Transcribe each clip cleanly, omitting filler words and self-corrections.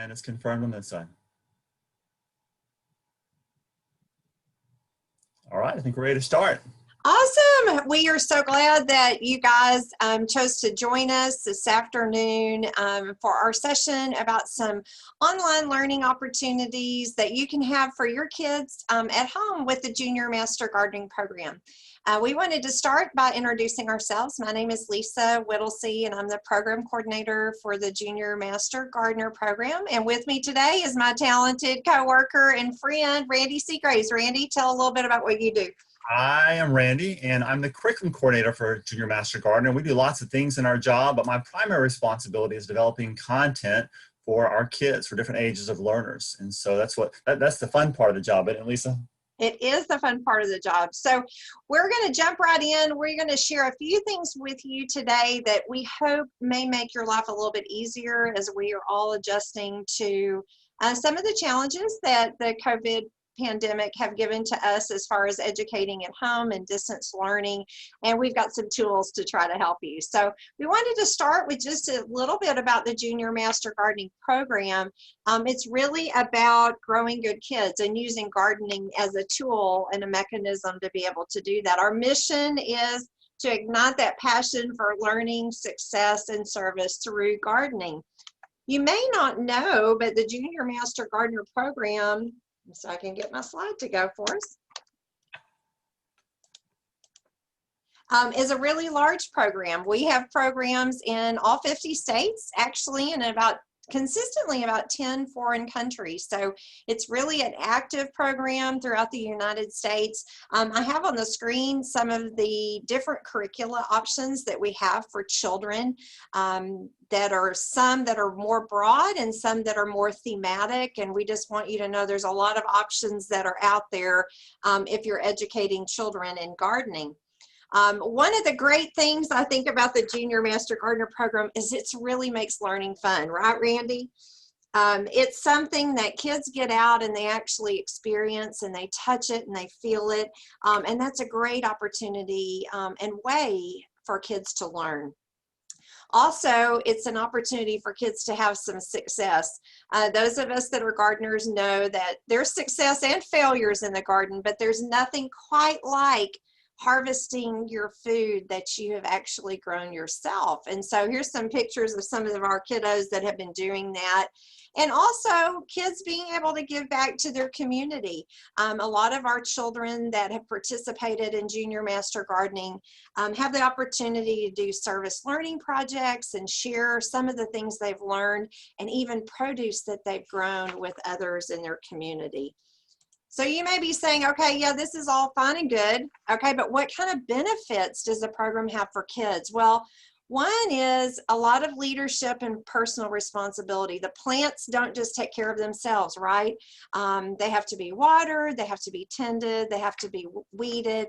And it's confirmed on this side. All right, I think we're ready to start. Awesome. We are so glad that you guys chose to join us this afternoon for our session about some online learning opportunities that you can have for your kids at home with the Junior Master Gardening Program. We wanted to start by introducing ourselves. My name is Lisa Whittlesey, and I'm the program coordinator for the Junior Master Gardener Program. And with me today is my talented coworker and friend, Randy Seagraves. Randy, tell a little bit about what you do. I am Randy, and I'm the curriculum coordinator for Junior Master Gardener. We do lots of things in our job, but my primary responsibility is developing content for our kids, for different ages of learners. And so that's the fun part of the job, isn't it, Lisa? It is the fun part of the job. So we're going to jump right in. We're going to share a few things with you today that we hope may make your life a little bit easier as we are all adjusting to some of the challenges that the COVID pandemic have given to us as far as educating at home and distance learning, and we've got some tools to try to help you. So we wanted to start with just a little bit about the Junior Master Gardening Program. It's really about growing good kids and using gardening as a tool and a mechanism to be able to do that. Our mission is to ignite that passion for learning, success, and service through gardening. You may not know, but the Junior Master Gardener Program, so I can get my slide to go for us, is a really large program. We have programs in all 50 states, actually, and consistently about 10 foreign countries. So it's really an active program throughout the United States. I have on the screen some of the different curricula options that we have for children, that are some that are more broad and some that are more thematic. And we just want you to know there's a lot of options that are out there if you're educating children in gardening. One of the great things I think about the Junior Master Gardener Program is it really makes learning fun, right, Randy? It's something that kids get out and they actually experience and they touch it and they feel it. And that's a great opportunity and way for kids to learn. Also, it's an opportunity for kids to have some success. Those of us that are gardeners know that there's success and failures in the garden, but there's nothing quite like harvesting your food that you have actually grown yourself. And so here's some pictures of some of our kiddos that have been doing that. And also kids being able to give back to their community. A lot of our children that have participated in Junior Master Gardening have the opportunity to do service learning projects and share some of the things they've learned and even produce that they've grown with others in their community. So you may be saying, okay, yeah, this is all fine and good. Okay, but what kind of benefits does the program have for kids? Well, one is a lot of leadership and personal responsibility. The plants don't just take care of themselves, right? They have to be watered, they have to be tended, they have to be weeded.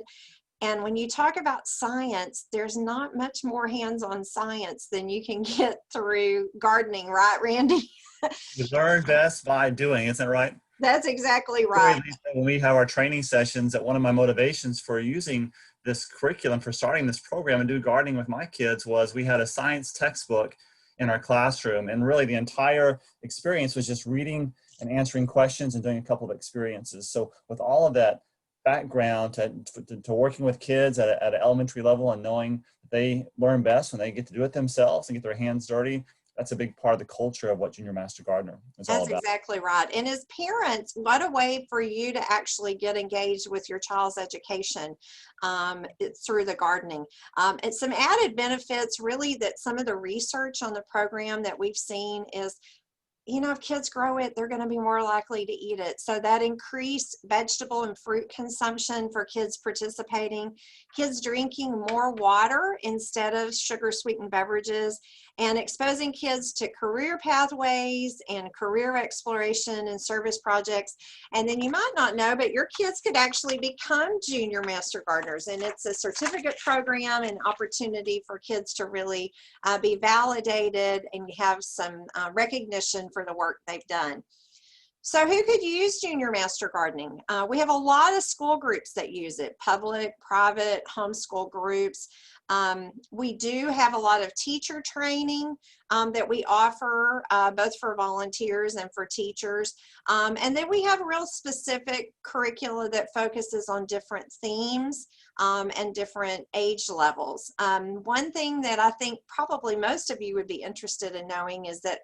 And when you talk about science, there's not much more hands-on science than you can get through gardening, right, Randy? You learn best by doing, isn't it right? That's exactly right. When we have our training sessions, that one of my motivations for using this curriculum, for starting this program and do gardening with my kids, was we had a science textbook in our classroom, and really the entire experience was just reading and answering questions and doing a couple of experiences. So with all of that background to working with kids at an elementary level and knowing they learn best when they get to do it themselves and get their hands dirty, that's a big part of the culture of what Junior Master Gardener is all about. That's exactly right. And as parents, what a way for you to actually get engaged with your child's education through the gardening. And some added benefits, really, that some of the research on the program that we've seen is, you know, if kids grow it, they're going to be more likely to eat it. So that increased vegetable and fruit consumption for kids participating, kids drinking more water instead of sugar sweetened beverages, and exposing kids to career pathways and career exploration and service projects. And then you might not know, but your kids could actually become Junior Master Gardeners. And it's a certificate program and opportunity for kids to really be validated and have some recognition for the work they've done. So who could use Junior Master Gardening? We have a lot of school groups that use it, public, private, homeschool groups. We do have a lot of teacher training that we offer, both for volunteers and for teachers. And then we have a real specific curricula that focuses on different themes and different age levels. One thing that I think probably most of you would be interested in knowing is that,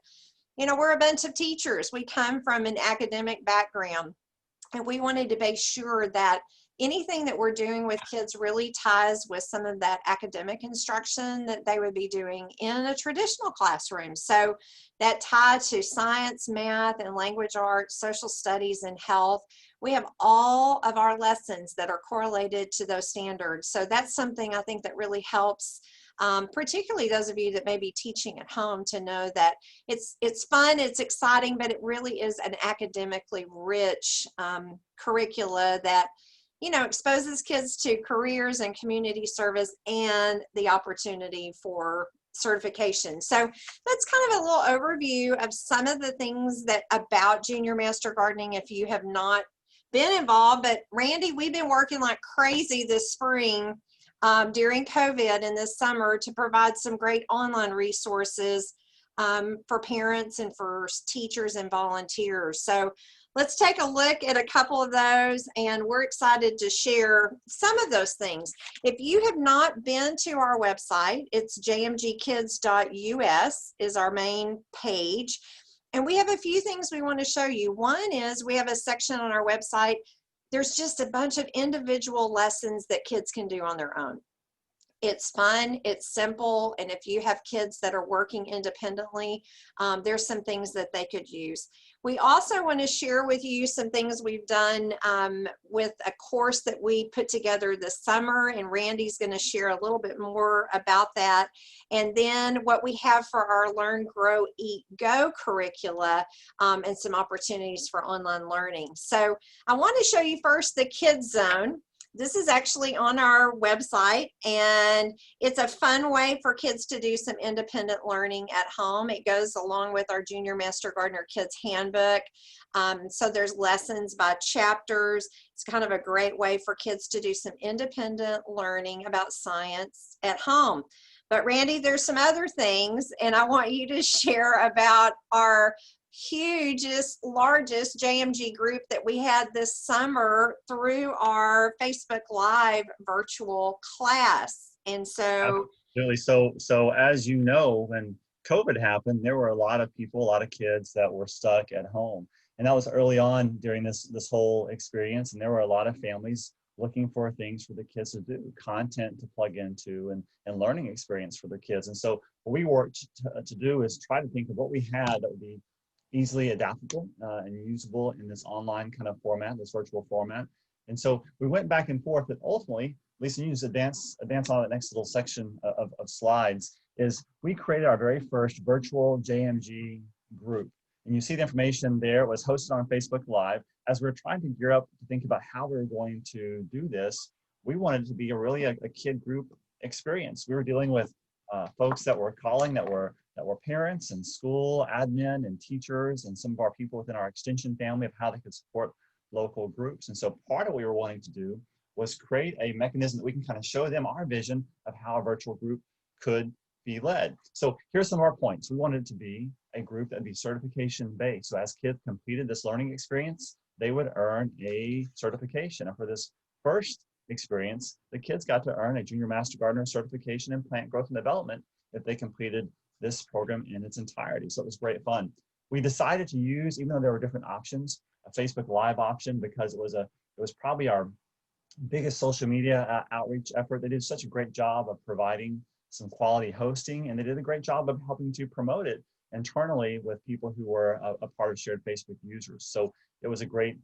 you know, we're a bunch of teachers. We come from an academic background, and we wanted to make sure that anything that we're doing with kids really ties with some of that academic instruction that they would be doing in a traditional classroom. So that tie to science, math, and language arts, social studies, and health. We have all of our lessons that are correlated to those standards. So that's something I think that really helps, particularly those of you that may be teaching at home, to know that it's fun, it's exciting, but it really is an academically rich curricula that, you know, exposes kids to careers and community service and the opportunity for certification. So that's kind of a little overview of some of the things that about Junior Master Gardening if you have not been involved. But Randy, we've been working like crazy this spring during COVID and this summer to provide some great online resources for parents and for teachers and volunteers. So let's take a look at a couple of those, and we're excited to share some of those things. If you have not been to our website, it's jmgkids.us is our main page. And we have a few things we want to show you. One is we have a section on our website. There's just a bunch of individual lessons that kids can do on their own. It's fun, it's simple, and if you have kids that are working independently, there's some things that they could use. We also want to share with you some things we've done with a course that we put together this summer, and Randy's going to share a little bit more about that. And then what we have for our Learn, Grow, Eat, Go curricula and some opportunities for online learning. So I want to show you first the Kids Zone. This is actually on our website, and it's a fun way for kids to do some independent learning at home. It goes along with our Junior Master Gardener Kids Handbook. So there's lessons by chapters. It's kind of a great way for kids to do some independent learning about science at home. But Randy, there's some other things, and I want you to share about our hugest, largest JMG group that we had this summer through our Facebook Live virtual class. And so Absolutely. So as you know, when COVID happened, there were a lot of people, a lot of kids that were stuck at home. And that was early on during this whole experience. And there were a lot of families looking for things for the kids to do, content to plug into, and learning experience for the kids. And so what we worked to do is try to think of what we had that would be easily adaptable and usable in this online kind of format, this virtual format. And so we went back and forth, but ultimately, Lisa, you just advance on the next little section of slides, is we created our very first virtual JMG group. And you see the information there. It was hosted on Facebook Live. As we were trying to gear up to think about how we were going to do this, we wanted it to be really a kid group experience. We were dealing with folks that were calling that were parents and school admin and teachers and some of our people within our extension family of how they could support local groups. And so part of what we were wanting to do was create a mechanism that we can kind of show them our vision of how a virtual group could be led. So here's some of our points. We wanted it to be a group that would be certification based. So as kids completed this learning experience, they would earn a certification. And for this first experience, the kids got to earn a Junior Master Gardener certification in plant growth and development if they completed this program in its entirety. So it was great fun. We decided to use, even though there were different options, a Facebook Live option because it was probably our biggest social media outreach effort. They did such a great job of providing some quality hosting, and they did a great job of helping to promote it internally with people who were a part of shared Facebook users. So it was a great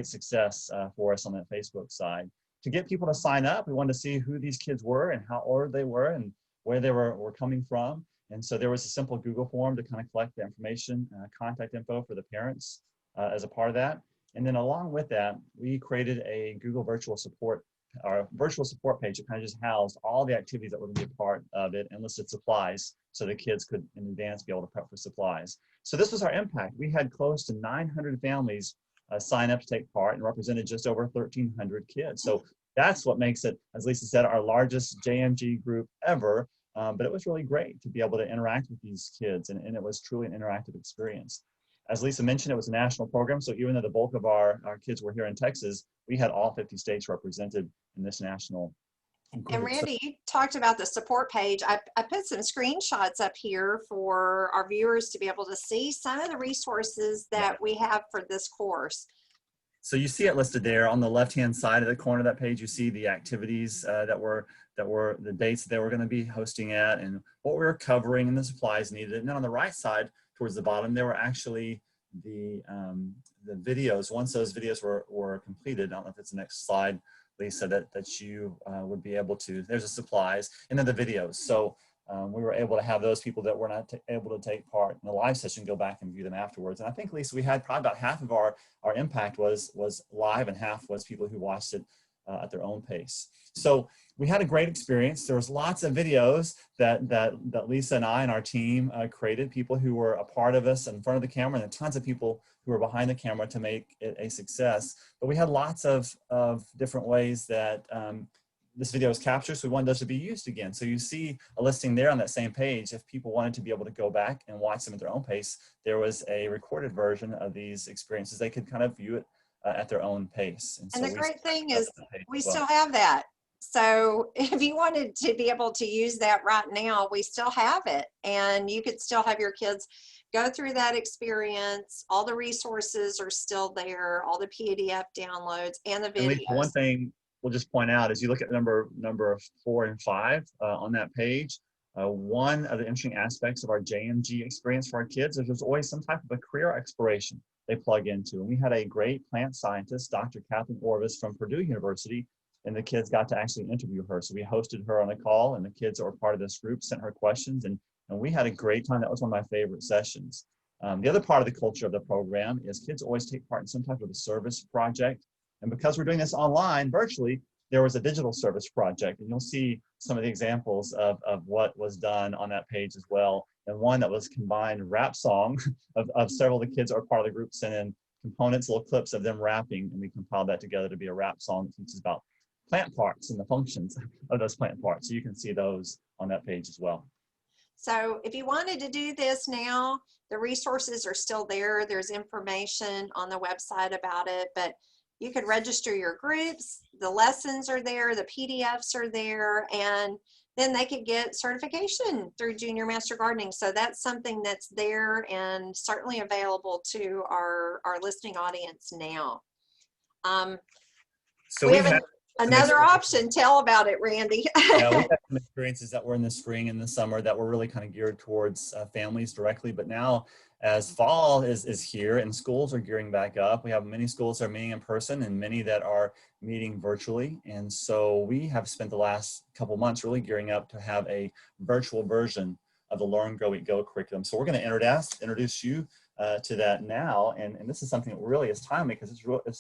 success for us on that Facebook side. To get people to sign up, we wanted to see who these kids were and how old they were and where they were coming from. And so there was a simple Google form to kind of collect the information, contact info for the parents as a part of that. And then along with that, we created a Google virtual support our virtual support page that kind of just housed all the activities that were going to be a part of it and listed supplies so the kids could in advance be able to prep for supplies. So this was our impact. We had close to 900 families sign up to take part and represented just over 1,300 kids. So that's what makes it, as Lisa said, our largest JMG group ever. But it was really great to be able to interact with these kids, and it was truly an interactive experience. As Lisa mentioned, it was a national program, so even though the bulk of our kids were here in Texas, we had all 50 states represented in this national group. And Randy, you talked about the support page. I put some screenshots up here for our viewers to be able to see some of the resources that we have for this course. So you see it listed there on the left-hand side of the corner of that page. You see the activities that were the dates that they were going to be hosting at and what we were covering and the supplies needed. And then on the right side, towards the bottom, there were actually the videos. Once those videos were completed, I don't know if it's the next slide, Lisa, that you would be able to. There's the supplies and then the videos. So we were able to have those people that were not able to take part in the live session go back and view them afterwards. And I think, Lisa, we had probably about half of our impact was live and half was people who watched it at their own pace. So we had a great experience. There was lots of videos that Lisa and I and our team created, people who were a part of us in front of the camera, and tons of people who were behind the camera to make it a success. But we had lots of different ways that this video is captured, so we wanted those to be used again. So you see a listing there on that same page. If people wanted to be able to go back and watch them at their own pace, there was a recorded version of these experiences. They could kind of view it at their own pace. And the great thing is we still have that. So if you wanted to be able to use that right now, we still have it. And you could still have your kids go through that experience. All the resources are still there, all the PDF downloads and the videos. And one thing we'll just point out is you look at number 4 and 5 on that page. One of the interesting aspects of our JMG experience for our kids is there's always some type of a career exploration they plug into. And we had a great plant scientist, Dr. Catherine Orvis from Purdue University, and the kids got to actually interview her. So we hosted her on a call, and the kids that were part of this group sent her questions, and we had a great time. That was one of my favorite sessions. The other part of the culture of the program is kids always take part in some type of a service project. And because we're doing this online, virtually, there was a digital service project. And you'll see some of the examples of what was done on that page as well. And one that was combined rap song of several of the kids that are part of the group sent in components, little clips of them rapping, and we compiled that together to be a rap song that teaches about plant parts and the functions of those plant parts. So you can see those on that page as well. So if you wanted to do this now, the resources are still there. There's information on the website about it, but you could register your groups. The lessons are there, the PDFs are there, and then they could get certification through Junior Master Gardening. So that's something that's there and certainly available to our listening audience now. So we have another option. Tell about it, Randy. Yeah, we had some experiences that were in the spring and the summer that were really kind of geared towards families directly. But now, as fall is here and schools are gearing back up, we have many schools that are meeting in person and many that are meeting virtually. And so we have spent the last couple months really gearing up to have a virtual version of the Learn, Grow, Eat, Go curriculum. So we're going to introduce you to that now, and this is something that really is timely because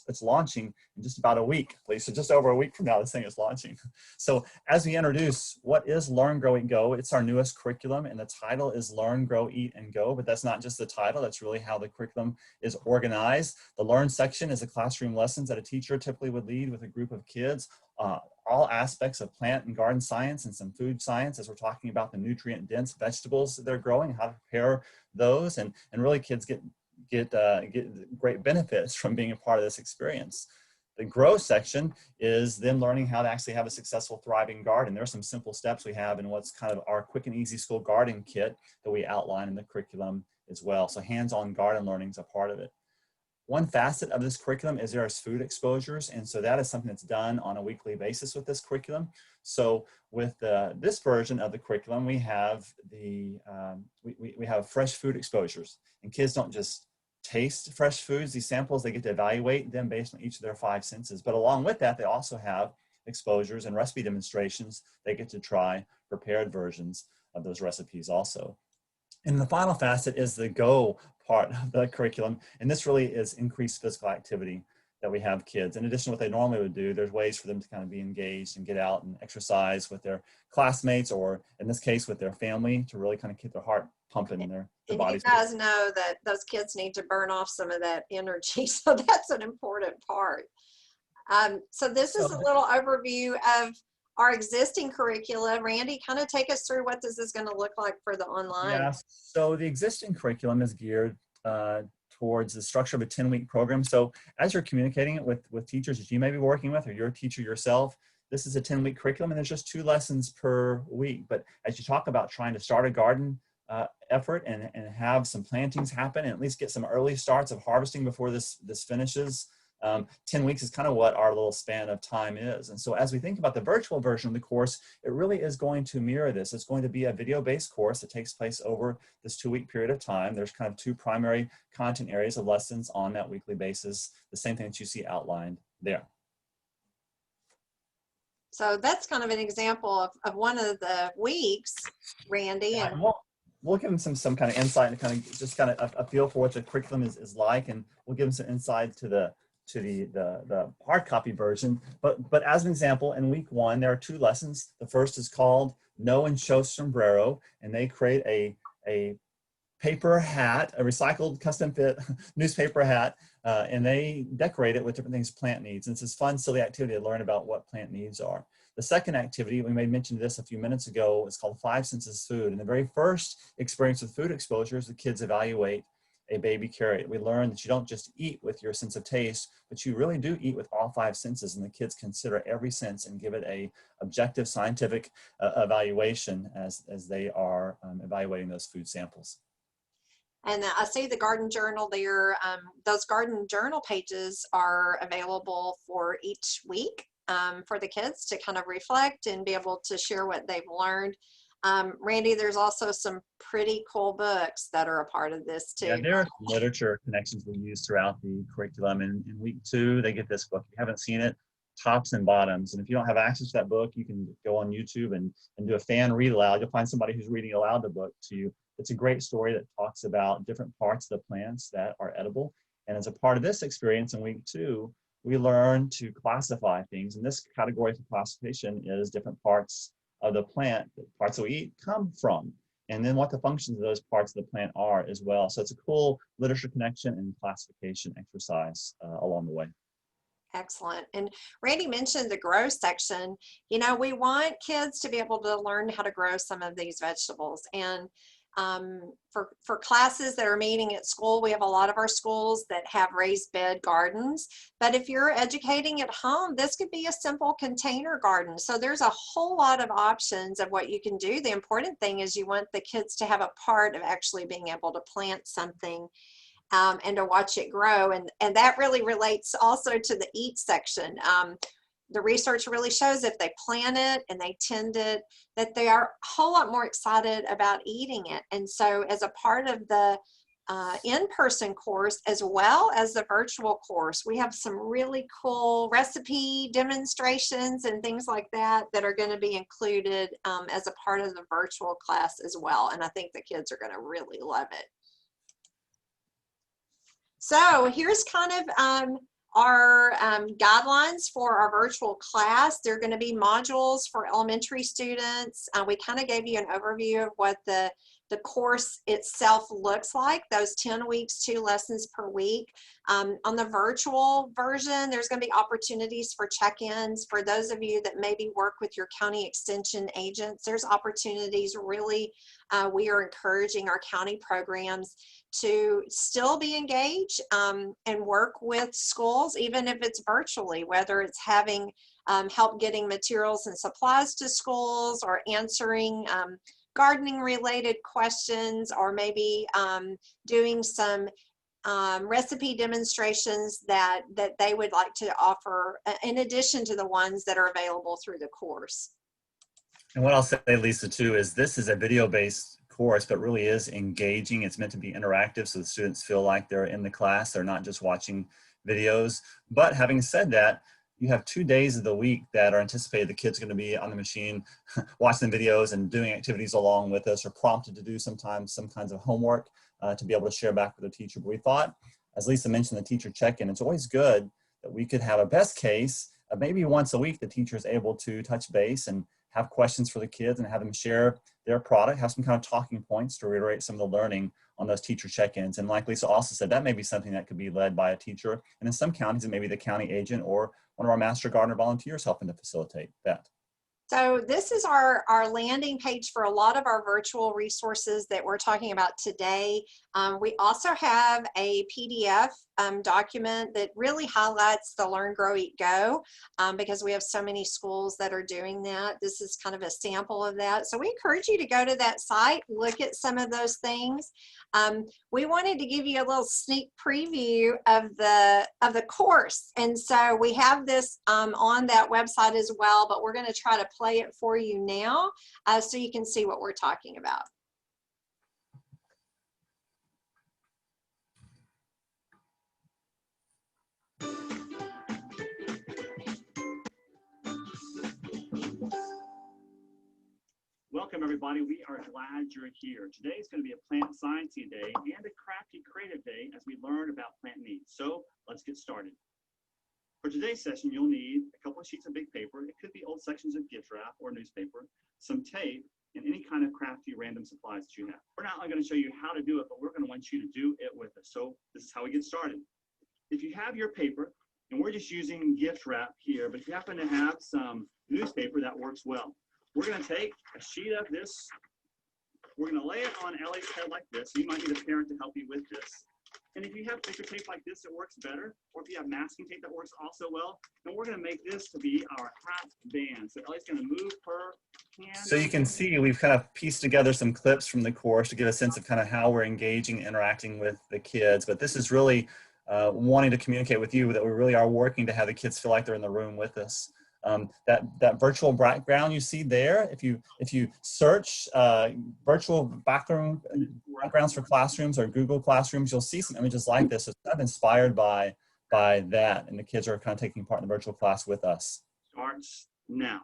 it's launching in just about a week, Lisa. Just over a week from now, this thing is launching. So as we introduce what is Learn, Grow, Eat, Go, it's our newest curriculum, and the title is Learn, Grow, Eat, and Go. But that's not just the title; that's really how the curriculum is organized. The Learn section is the classroom lessons that a teacher typically would lead with a group of kids. All aspects of plant and garden science and some food science as we're talking about the nutrient-dense vegetables that they're growing, how to prepare those, and really kids get great benefits from being a part of this experience. The Grow section is them learning how to actually have a successful, thriving garden. There are some simple steps we have in what's kind of our quick and easy school garden kit that we outline in the curriculum as well. So hands-on garden learning is a part of it. One facet of this curriculum is there's food exposures, and so that is something that's done on a weekly basis with this curriculum. So with this version of the curriculum, we have we have fresh food exposures, and kids don't just taste fresh foods. These samples, they get to evaluate them based on each of their 5 senses. But along with that, they also have exposures and recipe demonstrations. They get to try prepared versions of those recipes also. And the final facet is the Go part of the curriculum, and this really is increased physical activity. that we have kids. In addition to what they normally would do, there's ways for them to kind of be engaged and get out and exercise with their classmates, or in this case with their family, to really kind of keep their heart pumping and their And bodies. you guys know that those kids need to burn off some of that energy, so that's an important part. So this is a little overview of our existing curricula. Randy, kind of take us through what this is going to look like for the online. Yeah, so the existing curriculum is geared towards the structure of a 10-week program. So as you're communicating it with teachers that you may be working with, or you're a teacher yourself, this is a 10-week curriculum, and there's just 2 lessons per week. But as you talk about trying to start a garden effort and have some plantings happen, and at least get some early starts of harvesting before this finishes, 10 weeks is kind of what our little span of time is. And so as we think about the virtual version of the course, it really is going to mirror this. It's going to be a video-based course that takes place over this 2-week period of time. There's kind of 2 primary content areas of lessons on that weekly basis, the same thing that you see outlined there. So that's kind of an example of one of the weeks, Randy. Yeah, and we'll give them some kind of insight and kind of just kind of a feel for what the curriculum is like, and we'll give them some insight to the hard copy version. But as an example, in week 1, there are 2 lessons. The first is called Know and Show Sombrero, and they create a paper hat, a recycled custom fit newspaper hat, and they decorate it with different things plant needs. And it's this fun, silly activity to learn about what plant needs are. The second activity, we made mention of this a few minutes ago, is called 5 Senses Food. And the very first experience with food exposure is the kids evaluate a baby carrot. We learn that you don't just eat with your sense of taste, but you really do eat with all 5 senses, and the kids consider every sense and give it a objective scientific evaluation as they are evaluating those food samples. And I see the garden journal there. Those garden journal pages are available for each week for the kids to kind of reflect and be able to share what they've learned. Randy, there's also some pretty cool books that are a part of this too. Yeah, there are literature connections we use throughout the curriculum. In week 2, they get this book. If you haven't seen it, Tops and Bottoms. And if you don't have access to that book, you can go on YouTube and do a fan read aloud. You'll find somebody who's reading aloud the book to you. It's a great story that talks about different parts of the plants that are edible. And as a part of this experience in week 2, we learn to classify things. And this category for classification is different parts of the plant, the parts that we eat come from, and then what the functions of those parts of the plant are as well. So it's a cool literature connection and classification exercise along the way. Excellent. And Randy mentioned the grow section. You know, we want kids to be able to learn how to grow some of these vegetables. And for classes that are meeting at school, we have a lot of our schools that have raised bed gardens. But if you're educating at home, this could be a simple container garden. So there's a whole lot of options of what you can do. The important thing is you want the kids to have a part of actually being able to plant something and to watch it grow. And that really relates also to the eat section. The research really shows if they plant it and they tend it, that they are a whole lot more excited about eating it. And so as a part of the in-person course, as well as the virtual course, we have some really cool recipe demonstrations and things like that that are going to be included as a part of the virtual class as well. And I think the kids are going to really love it. So here's kind of our guidelines for our virtual class. They're going to be modules for elementary students. We kind of gave you an overview of what the course itself looks like, those 10 weeks, 2 lessons per week. On the virtual version, there's going to be opportunities for check-ins. For those of you that maybe work with your county extension agents, there's opportunities. Really, we are encouraging our county programs to still be engaged and work with schools, even if it's virtually, whether it's having help getting materials and supplies to schools, or answering gardening related questions, or maybe doing some recipe demonstrations that they would like to offer in addition to the ones that are available through the course. And what I'll say, Lisa, too, is this is a video-based course, but really is engaging. It's meant to be interactive, so the students feel like they're in the class. They're not just watching videos. But having said that, you have 2 days of the week that are anticipated the kids are going to be on the machine watching videos and doing activities along with us, or prompted to do sometimes some kinds of homework to be able to share back with the teacher. But we thought, as Lisa mentioned, the teacher check-in, it's always good that we could have a best case, maybe once a week, the teacher is able to touch base and have questions for the kids and have them share their product, have some kind of talking points to reiterate some of the learning on those teacher check-ins. And like Lisa also said, that may be something that could be led by a teacher. And in some counties, it may be the county agent or one of our Master Gardener volunteers helping to facilitate that. So this is our landing page for a lot of our virtual resources that we're talking about today. We also have a PDF document that really highlights the Learn, Grow, Eat, Go because we have so many schools that are doing that. This is kind of a sample of that. So we encourage you to go to that site, look at some of those things. We wanted to give you a little sneak preview of the course. And so we have this on that website as well, but we're going to try to play it for you now so you can see what we're talking about. Welcome everybody, we are glad you're here. Today is going to be a plant sciencey day and a crafty creative day as we learn about plant needs. So let's get started. For today's session, you'll need a couple of sheets of big paper. It could be old sections of gift wrap or newspaper, some tape, and any kind of crafty random supplies that you have. We're not only going to show you how to do it, but we're going to want you to do it with us. So this is how we get started. If you have your paper, and we're just using gift wrap here, but if you happen to have some newspaper, that works well. We're going to take a sheet of this, we're going to lay it on Ellie's head like this. So you might need a parent to help you with this. And if you have thicker tape like this, it works better. Or if you have masking tape, that works also well. And we're going to make this to be our hat band. So Ellie's going to move her hand. So you can see we've kind of pieced together some clips from the course to give a sense of kind of how we're engaging, interacting with the kids. But this is really wanting to communicate with you that we really are working to have the kids feel like they're in the room with us. That virtual background you see there, if you search virtual backgrounds for classrooms or Google Classrooms, you'll see some images like this. It's kind of inspired by that, and the kids are kind of taking part in the virtual class with us. Starts now.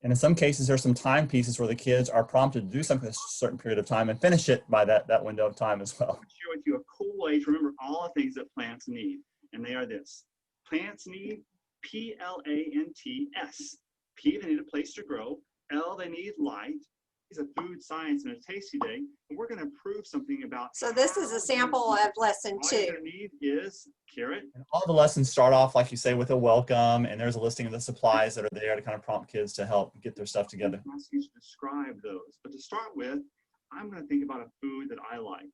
And in some cases, there's some time pieces where the kids are prompted to do something a certain period of time and finish it by that window of time as well. I'm going to share with you a cool way to remember all the things that plants need, and they are this. Plants need P-L-A-N-T-S. P, they need a place to grow. L, they need light. It's a food, science, and a tasty day. And we're going to prove something about. So this is a sample of lesson 2. All you're going to need is carrot. And all the lessons start off, like you say, with a welcome, and there's a listing of the supplies that are there to kind of prompt kids to help get their stuff together. I'm asking you to describe those. But to start with, I'm going to think about a food that I like.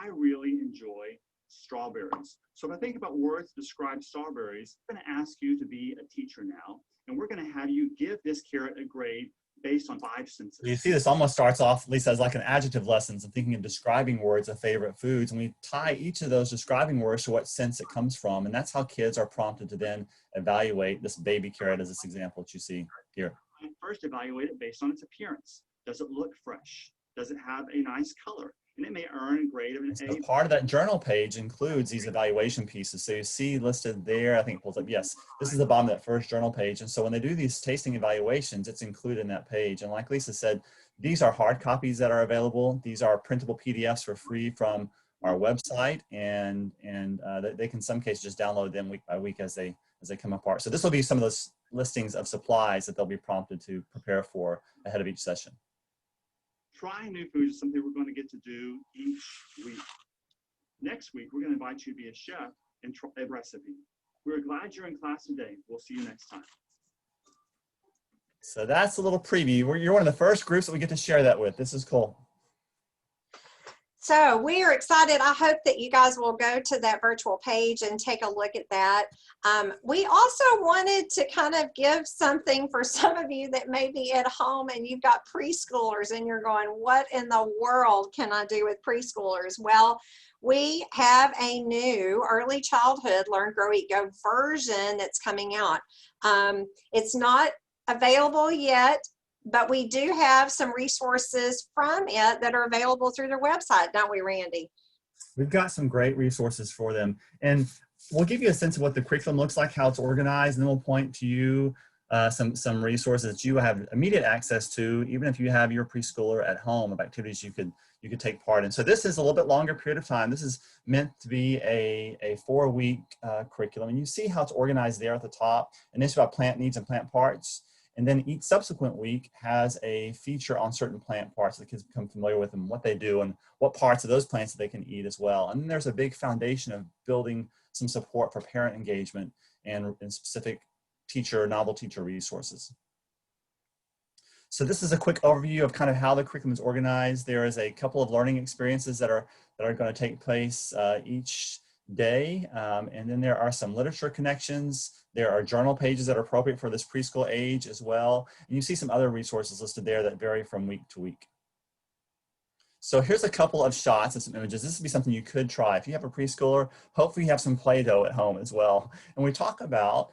I really enjoy strawberries. So if I think about words to describe strawberries, I'm going to ask you to be a teacher now, and we're going to have you give this carrot a grade based on 5 senses. You see this almost starts off, Lisa, as like an adjective lessons and thinking of describing words of favorite foods, and we tie each of those describing words to what sense it comes from, and that's how kids are prompted to then evaluate this baby carrot as this example that you see here. I first evaluate it based on its appearance. Does it look fresh? Does it have a nice color? And it may earn a grade of an A. So part of that journal page includes these evaluation pieces. So you see listed there, I think it pulls up, yes, this is the bottom of that first journal page. And so when they do these tasting evaluations, it's included in that page. And like Lisa said, these are hard copies that are available. These are printable PDFs for free from our website. And they can in some cases just download them week by week as they come apart. So this will be some of those listings of supplies that they'll be prompted to prepare for ahead of each session. Trying new foods is something we're going to get to do each week. Next week, we're going to invite you to be a chef and try a recipe. We're glad you're in class today. We'll see you next time. So that's a little preview. You're one of the first groups that we get to share that with. This is cool. So we are excited. I hope that you guys will go to that virtual page and take a look at that. We also wanted to kind of give something for some of you that may be at home and you've got preschoolers and you're going, what in the world can I do with preschoolers? Well, we have a new early childhood Learn, Grow, Eat, Go version that's coming out. It's not available yet, but we do have some resources from it that are available through their website, don't we, Randy? We've got some great resources for them. And we'll give you a sense of what the curriculum looks like, how it's organized, and then we'll point to you some resources that you have immediate access to, even if you have your preschooler at home, of activities you could you could take part in. So this is a little bit longer period of time. This is meant to be a 4-week curriculum. And you see how it's organized there at the top. And it's about plant needs and plant parts. And then each subsequent week has a feature on certain plant parts. The kids become familiar with them, what they do, and what parts of those plants that they can eat as well. And then there's a big foundation of building some support for parent engagement and specific novel teacher resources. So this is a quick overview of kind of how the curriculum is organized. There is a couple of learning experiences that are going to take place each day. And then there are some literature connections. There are journal pages that are appropriate for this preschool age as well. And you see some other resources listed there that vary from week to week. So here's a couple of shots and some images. This would be something you could try. If you have a preschooler, hopefully you have some Play-Doh at home as well. And we talk about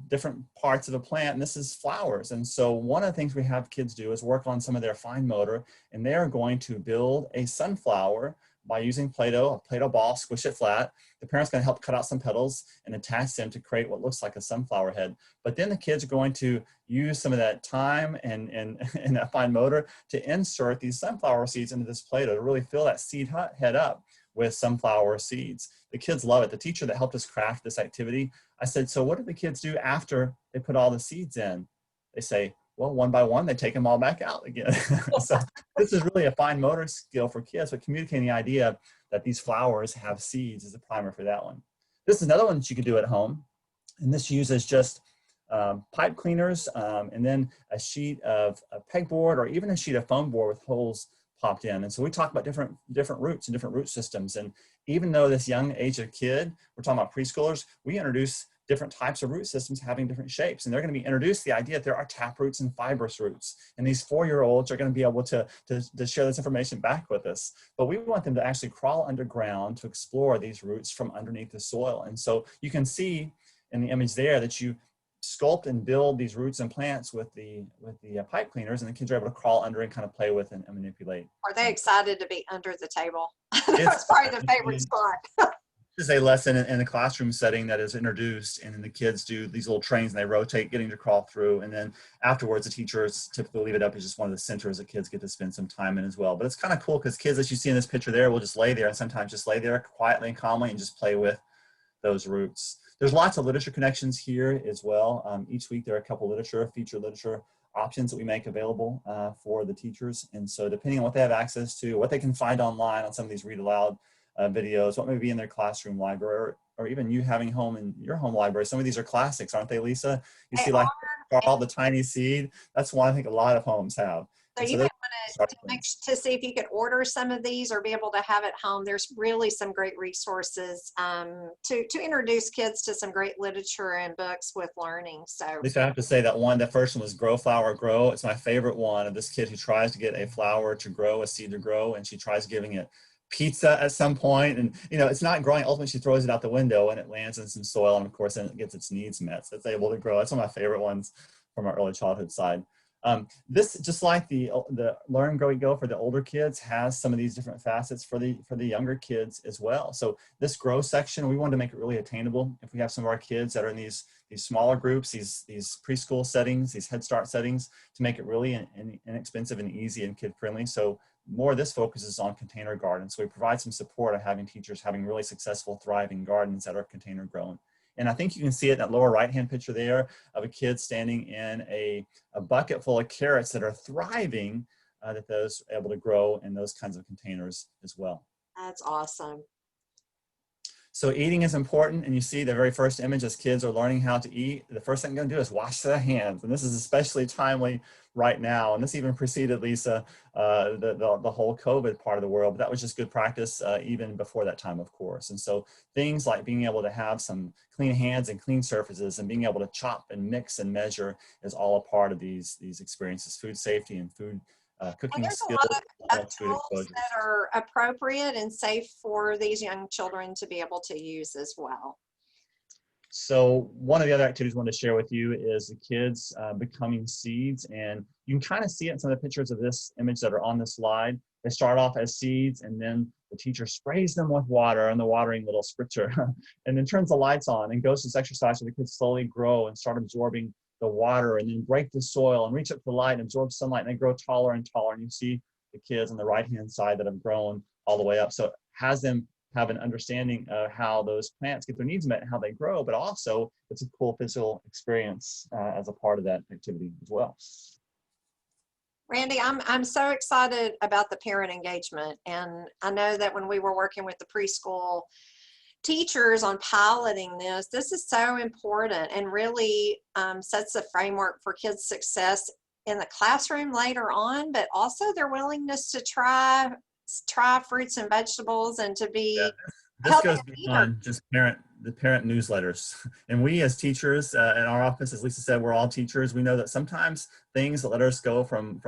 different parts of a plant, and this is flowers. And so one of the things we have kids do is work on some of their fine motor, and they are going to build a sunflower by using Play-Doh, a Play-Doh ball, squish it flat. The parent's going to help cut out some petals and attach them to create what looks like a sunflower head. But then the kids are going to use some of that time and that fine motor to insert these sunflower seeds into this Play-Doh to really fill that seed head up with sunflower seeds. The kids love it. The teacher that helped us craft this activity, I said, so what do the kids do after they put all the seeds in? They say, well, one by one, they take them all back out again. So this is really a fine motor skill for kids, but communicating the idea that these flowers have seeds is a primer for that one. This is another one that you could do at home. And this uses just pipe cleaners and then a sheet of pegboard or even a sheet of foam board with holes popped in. And so we talk about different roots and different root systems. And even though this young age of kid, we're talking about preschoolers, we introduce different types of root systems having different shapes. And they're going to be introduced to the idea that there are tap roots and fibrous roots. And these 4-year-olds are going to be able to share this information back with us. But we want them to actually crawl underground to explore these roots from underneath the soil. And so you can see in the image there that you sculpt and build these roots and plants with the pipe cleaners, and the kids are able to crawl under and kind of play with and manipulate. Are they excited to be under the table? That's probably their favorite spot. This is a lesson in a classroom setting that is introduced, and then the kids do these little trains and they rotate, getting to crawl through. And then afterwards, the teachers typically leave it up as just one of the centers that kids get to spend some time in as well. But it's kind of cool because kids, as you see in this picture there, will just lay there and sometimes just lay there quietly and calmly and just play with those roots. There's lots of literature connections here as well. Each week there are a couple feature literature options that we make available for the teachers. And so depending on what they have access to, what they can find online on some of these read aloud videos, what may be in their classroom library, or even you having home in your home library. Some of these are classics, aren't they, Lisa? You see like Carl the Tiny Seed. That's one I think a lot of homes have. So you might want to see if you could order some of these or be able to have at home. There's really some great resources to introduce kids to some great literature and books with learning. So at least I have to say that first one was Grow Flower Grow. It's my favorite one of this kid who tries to get a flower to grow, a seed to grow, and she tries giving it pizza at some point, and it's not growing. Ultimately she throws it out the window and it lands in some soil, and of course then it gets its needs met, so it's able to grow. That's one of my favorite ones from our early childhood side. This, just like the Learn, Grow, Go for the older kids, has some of these different facets for the younger kids as well. So this grow section, we wanted to make it really attainable. If we have some of our kids that are in these smaller groups, these preschool settings, these Head Start settings, to make it really inexpensive and easy and kid friendly. So more of this focuses on container gardens. So we provide some support of having teachers having really successful, thriving gardens that are container grown. And I think you can see it in that lower right-hand picture there of a kid standing in a bucket full of carrots that are thriving, that those are able to grow in those kinds of containers as well. That's awesome. So eating is important, and you see the very first image as kids are learning how to eat. The first thing they're going to do is wash their hands, and this is especially timely right now. And this even preceded, Lisa, the whole COVID part of the world, but that was just good practice even before that time, of course. And so things like being able to have some clean hands and clean surfaces and being able to chop and mix and measure is all a part of these experiences. Food safety and food cooking there's skills. A lot of tools that are appropriate and safe for these young children to be able to use as well. So one of the other activities I want to share with you is the kids becoming seeds. And you can kind of see it in some of the pictures of this image that are on the slide. They start off as seeds, and then the teacher sprays them with water and the watering little spritzer, and then turns the lights on and goes to this exercise so the kids slowly grow and start absorbing the water, and then break the soil and reach up to the light and absorb sunlight, and they grow taller and taller. And you see the kids on the right-hand side that have grown all the way up. So it has them have an understanding of how those plants get their needs met, how they grow, but also it's a cool physical experience as a part of that activity as well. Randy, I'm so excited about the parent engagement. And I know that when we were working with the preschool teachers on piloting this is so important and really sets the framework for kids' success in the classroom later on, but also their willingness to try fruits and vegetables and to be This goes beyond just the parent newsletters. And we as teachers in our office, as Lisa said, we're all teachers. We know that sometimes things that letters go from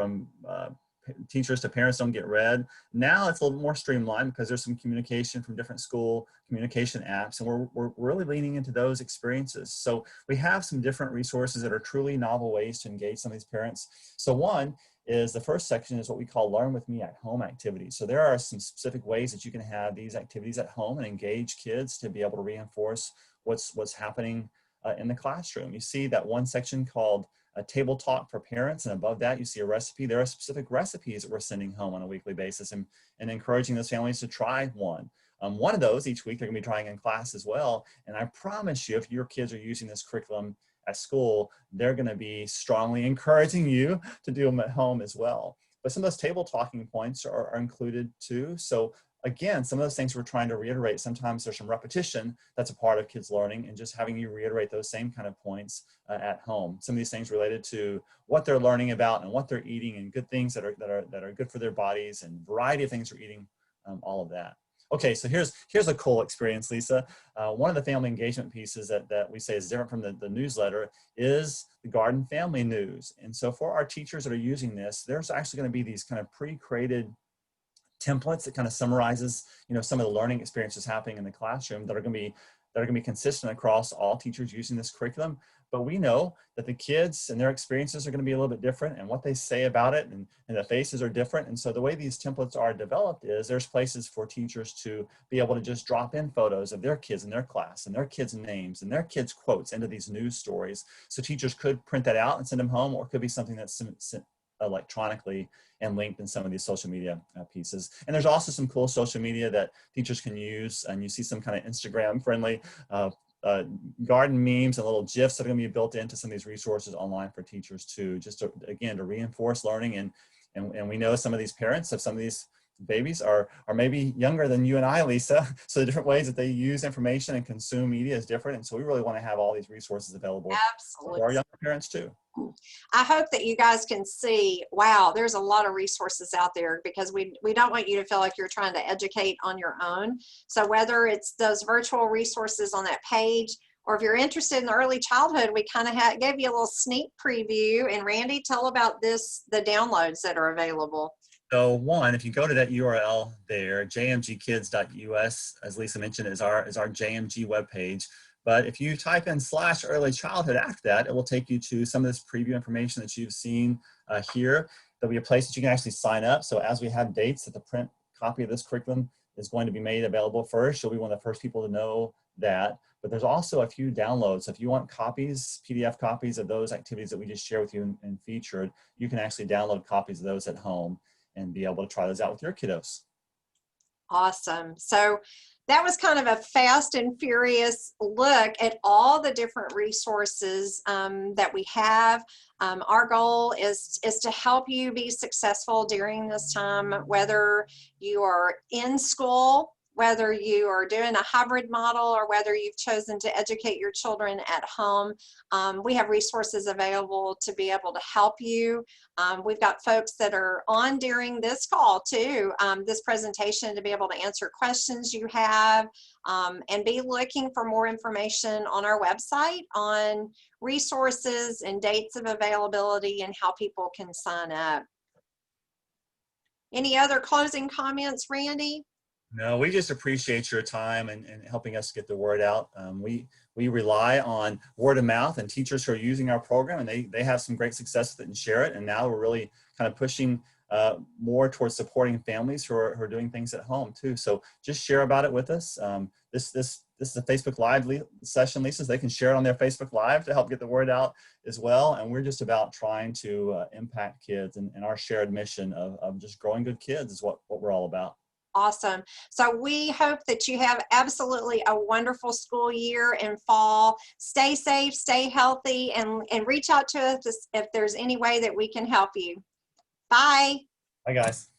teachers to parents don't get read. Now it's a little more streamlined because there's some communication from different school communication apps, and we're really leaning into those experiences. So we have some different resources that are truly novel ways to engage some of these parents. So one is the first section is what we call Learn With Me at Home activities. So there are some specific ways that you can have these activities at home and engage kids to be able to reinforce what's happening in the classroom. You see that one section called a table talk for parents, and above that you see a recipe. There are specific recipes that we're sending home on a weekly basis and encouraging those families to try one. One of those each week they're going to be trying in class as well. And I promise you, if your kids are using this curriculum at school, they're going to be strongly encouraging you to do them at home as well. But some of those table talking points are included too. So again, some of those things we're trying to reiterate, sometimes there's some repetition that's a part of kids learning, and just having you reiterate those same kind of points at home. Some of these things related to what they're learning about and what they're eating, and good things that are good for their bodies, and variety of things they're eating, all of that. Okay, so here's a cool experience, Lisa. One of the family engagement pieces that we say is different from the newsletter is the Garden Family News. And so for our teachers that are using this, there's actually going to be these kind of pre-created templates that kind of summarizes, some of the learning experiences happening in the classroom that are going to be consistent across all teachers using this curriculum. But we know that the kids and their experiences are going to be a little bit different, and what they say about it and the faces are different. And so the way these templates are developed is there's places for teachers to be able to just drop in photos of their kids in their class and their kids' names and their kids' quotes into these news stories. So teachers could print that out and send them home, or it could be something that's sent electronically and linked in some of these social media pieces. And there's also some cool social media that teachers can use, and you see some kind of Instagram friendly garden memes and little GIFs that are going to be built into some of these resources online for teachers too, just to, again, to reinforce learning. And we know some of these parents of some of these babies are maybe younger than you and I, Lisa. So the different ways that they use information and consume media is different. And so we really want to have all these resources available for our younger parents too. I hope that you guys can see, wow, there's a lot of resources out there, because we don't want you to feel like you're trying to educate on your own. So whether it's those virtual resources on that page, or if you're interested in early childhood, we kind of gave you a little sneak preview. And Randy, tell about the downloads that are available. So one, if you go to that URL there, jmgkids.us, as Lisa mentioned, is our JMG webpage. But if you type in /early childhood after that, it will take you to some of this preview information that you've seen here. There'll be a place that you can actually sign up. So as we have dates that the print copy of this curriculum is going to be made available first, you'll be one of the first people to know that. But there's also a few downloads. So if you want copies, PDF copies of those activities that we just shared with you and featured, you can actually download copies of those at home and be able to try those out with your kiddos. Awesome. So that was kind of a fast and furious look at all the different resources that we have. Our goal is to help you be successful during this time, whether you are in school, whether you are doing a hybrid model, or whether you've chosen to educate your children at home. We have resources available to be able to help you. We've got folks that are on during this call too, this presentation, to be able to answer questions you have, and be looking for more information on our website on resources and dates of availability and how people can sign up. Any other closing comments, Randy? No, we just appreciate your time and helping us get the word out. We rely on word of mouth and teachers who are using our program, and they have some great success with it and share it. And now we're really kind of pushing more towards supporting families who are doing things at home too. So just share about it with us. This is a Facebook Live session, Lisa. So they can share it on their Facebook Live to help get the word out as well. And we're just about trying to impact kids, and our shared mission of just growing good kids is what we're all about. Awesome. So we hope that you have absolutely a wonderful school year and fall. Stay safe, stay healthy, and reach out to us if there's any way that we can help you. Bye. Bye, guys.